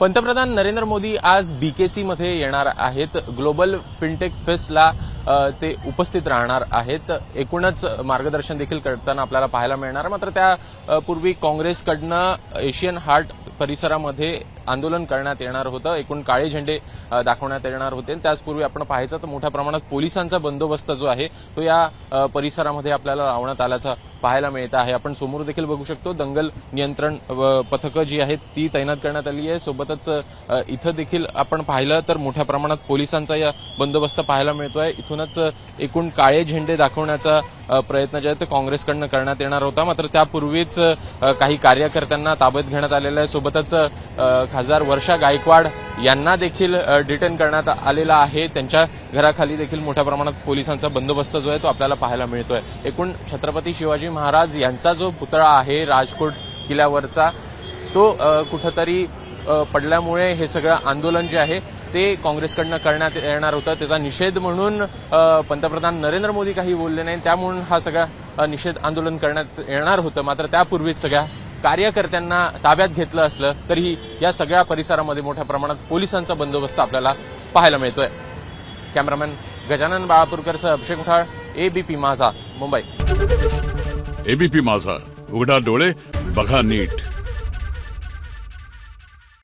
पंतप्रधान नरेंद्र मोदी आज बीकेसी मध्ये येणार आहेत। ग्लोबल फिनटेक फेस्टला ते उपस्थित राहणार आहेत। एकूणच मार्गदर्शन देखील करताना आपल्याला पाहायला मिळणार। मात्र त्यापूर्वी काँग्रेसकडनं एशियन हार्ट परिसरामध्ये आंदोलन करण्यात येणार होतं। एकूण काळे झेंडे दाखवण्यात येणार होते। त्याचपूर्वी आपण पाहायचं तर मोठ्या प्रमाणात पोलिसांचा बंदोबस्त जो आहे तो या परिसरामध्ये आपल्याला लावण्यात आल्याचं पाहायला मिळत आहे। आपण समोर देखील बघू शकतो दंगल नियंत्रण पथकं जी आहेत ती तैनात करण्यात आली आहे। सोबतच इथं देखील आपण पाहिलं तर मोठ्या प्रमाणात पोलिसांचा या बंदोबस्त पाहायला मिळतोय। इथूनच एकूण काळे झेंडे दाखवण्याचा प्रयत्न जे आहे ते काँग्रेसकडनं करण्यात येणार होता। मात्र त्यापूर्वीच काही कार्यकर्त्यांना ताब्यात घेण्यात आलेलं आहे। सोबतच खासदार वर्षा गायकवाड यांना देखील डिटेन करण्यात आलेला आहे। त्यांच्या घराखाली देखील मोठ्या प्रमाणात पोलिसांचा बंदोबस्त जो आहे तो आपल्याला पाहायला मिळतोय। एकूण छत्रपती शिवाजी महाराज यांचा जो पुतळा आहे राजकोट किल्ल्यावरचा तो कुठेतरी पडल्यामुळे हे सगळं आंदोलन जे आहे ते काँग्रेसकडनं करण्यात येणार होतं। त्याचा निषेध म्हणून पंतप्रधान नरेंद्र मोदी काही बोलले नाही, त्यामुळे हा सगळा निषेध आंदोलन करण्यात येणार होतं। मात्र त्यापूर्वीच सगळ्या कार्यकर्त्यांना ताब्यात घेतलं असलं तरीही या सगळ्या परिसरामध्ये मोठ्या प्रमाणात पोलिसांचा बंदोबस्त आपल्याला पाहायला मिळतोय। कॅमेरामॅन गजानन बाळापूरकरसह अभिषेक मुठाळ, एबीपी माझा, मुंबई। एबीपी माझा, उघडा डोळे बघा नीट।